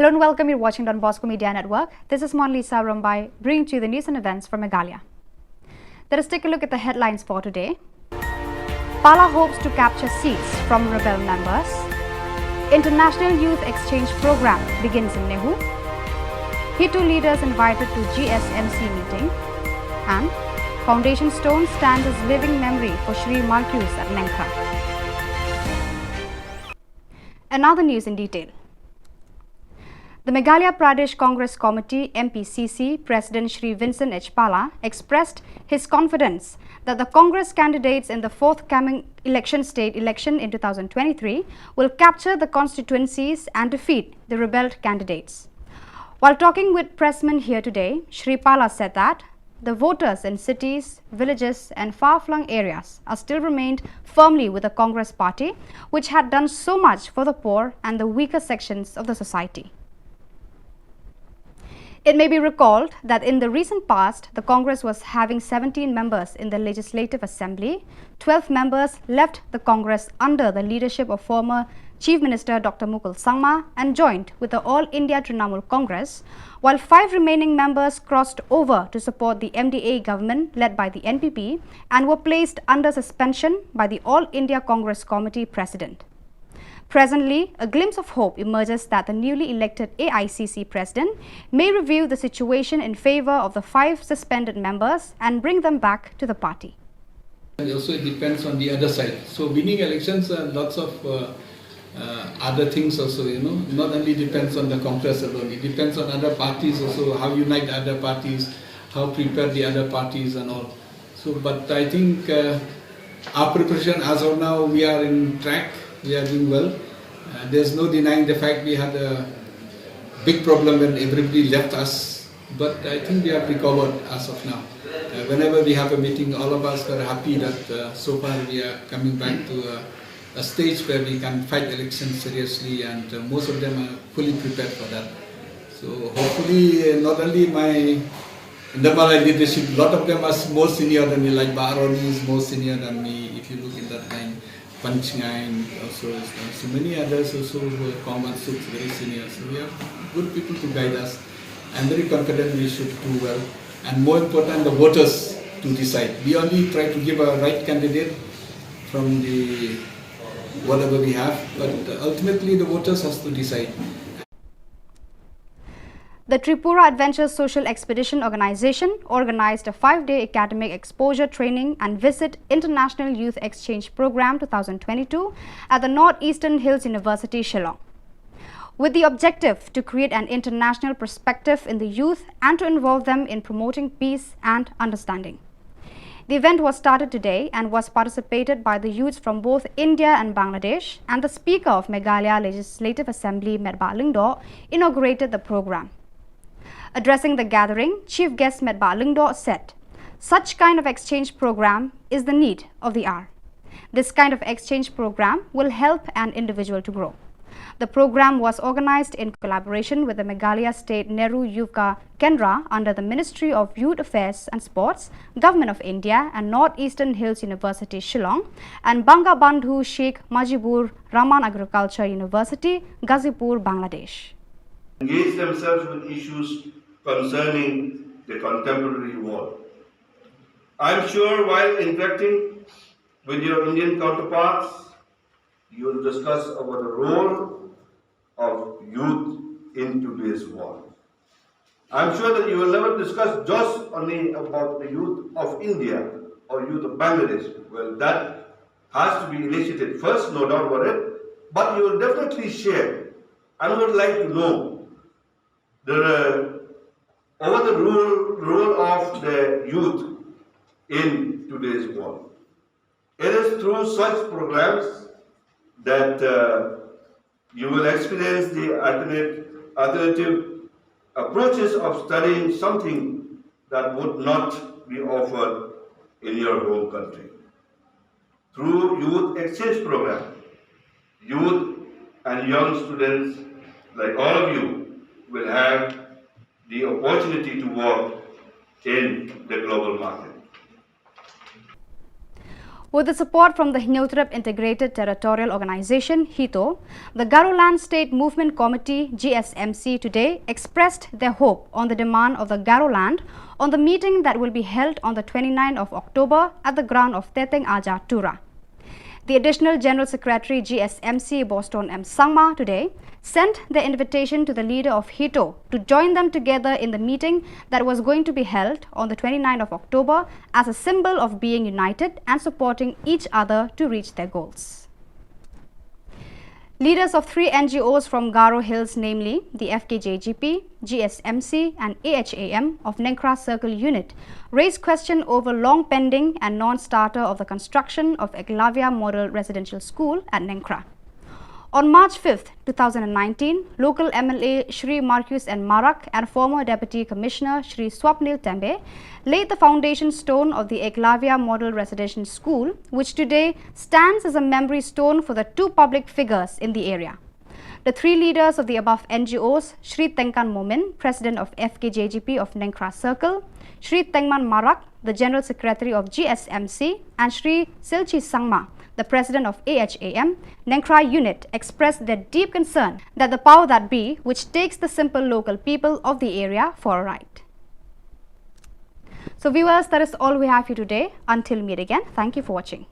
Hello and welcome. You're watching Don Bosco Media Network. This is Monlisa Rambai bringing to you the news and events from Meghalaya. Let us take a look at the headlines for today. Pala hopes to capture seats from rebel members. International Youth Exchange Program begins in Nehu. H2 leaders invited to GSMC meeting. And Foundation Stone stands as living memory for Shri Marcus at Nenkra. Another news in detail. The Meghalaya Pradesh Congress Committee MPCC President Shri Vincent H. Pala expressed his confidence that the Congress candidates in the forthcoming state election in 2023 will capture the constituencies and defeat the rebelled candidates. While talking with pressmen here today, Shri Pala said that the voters in cities, villages and far-flung areas are still remained firmly with the Congress party, which had done so much for the poor and the weaker sections of the society. It may be recalled that in the recent past, the Congress was having 17 members in the Legislative Assembly. 12 members left the Congress under the leadership of former Chief Minister Dr. Mukul Sangma and joined with the All India Trinamool Congress, while 5 remaining members crossed over to support the MDA government led by the NPP and were placed under suspension by the All India Congress Committee President. Presently, a glimpse of hope emerges that the newly elected AICC president may review the situation in favor of the 5 suspended members and bring them back to the party. Also, it depends on the other side. So, winning elections are lots of other things also, not only depends on the Congress alone, it depends on other parties also, how unite other parties, how prepare the other parties and all. So, but I think our preparation as of now, we are in track. We are doing well. There's no denying the fact we had a big problem when everybody left us, but I think we have recovered as of now. Whenever we have a meeting, all of us are happy that so far we are coming back to a stage where we can fight elections seriously, and most of them are fully prepared for that. So hopefully not only my Indamala leadership, a lot of them are more senior than me, like Baroni is more senior than me, if you look in that line. Punchline also, so many others also who are common suits, very senior. So we have good people to guide us. I'm very confident we should do well. And more important, the voters to decide. We only try to give a right candidate from the whatever we have, but ultimately the voters has to decide. The Tripura Adventure Social Expedition Organization organized a 5-day academic exposure training and visit International Youth Exchange Program 2022 at the Northeastern Hills University, Shillong, with the objective to create an international perspective in the youth and to involve them in promoting peace and understanding. The event was started today and was participated by the youths from both India and Bangladesh, and the Speaker of Meghalaya Legislative Assembly, Medba Lingdo, inaugurated the program. Addressing the gathering, Chief Guest Medba Lingdo said, "Such kind of exchange program is the need of the hour. This kind of exchange program will help an individual to grow." The program was organized in collaboration with the Meghalaya State Nehru Yuvka Kendra under the Ministry of Youth Affairs and Sports, Government of India and Northeastern Hills University, Shillong, and Banga Bandhu Sheikh Majibur Rahman Agriculture University, Ghazipur, Bangladesh. Engage themselves with issues concerning the contemporary world. I'm sure while interacting with your Indian counterparts, you will discuss about the role of youth in today's world. I'm sure that you will never discuss just only about the youth of India or youth of Bangladesh. Well, that has to be initiated first, no doubt about it, but you will definitely share. I would like to know over the role of the youth in today's world. It is through such programs that you will experience the alternative approaches of studying something that would not be offered in your home country. Through youth exchange program, youth and young students like all of you will have the opportunity to work in the global market. With the support from the Hinyotrap Integrated Territorial Organization, HITO, the Garoland State Movement Committee, GSMC, today expressed their hope on the demand of the Garoland on the meeting that will be held on the 29th of October at the ground of Teteng Aja, Tura. The Additional General Secretary, GSMC, Boston M. Sangma, today sent the invitation to the leader of HITO to join them together in the meeting that was going to be held on the 29th of October as a symbol of being united and supporting each other to reach their goals. Leaders of 3 NGOs from Garo Hills, namely the FKJGP, GSMC and AHAM of Nenkra Circle Unit, raised question over long pending and non-starter of the construction of Eklavya Model Residential School at Nenkra. On March 5, 2019, local MLA Shri Marcus N. Marak and former Deputy Commissioner Shri Swapnil Tembe laid the foundation stone of the Eklavya Model Residential School, which today stands as a memory stone for the 2 public figures in the area. The 3 leaders of the above NGOs, Shri Tengkan Momin, President of FKJGP of Nenkra Circle, Shri Tengman Marak, the General Secretary of GSMC, and Shri Silchi Sangma, the President of AHAM, Nenkra Unit, expressed their deep concern that the power that be, which takes the simple local people of the area for a ride. So viewers, that is all we have for you today. Until we meet again, thank you for watching.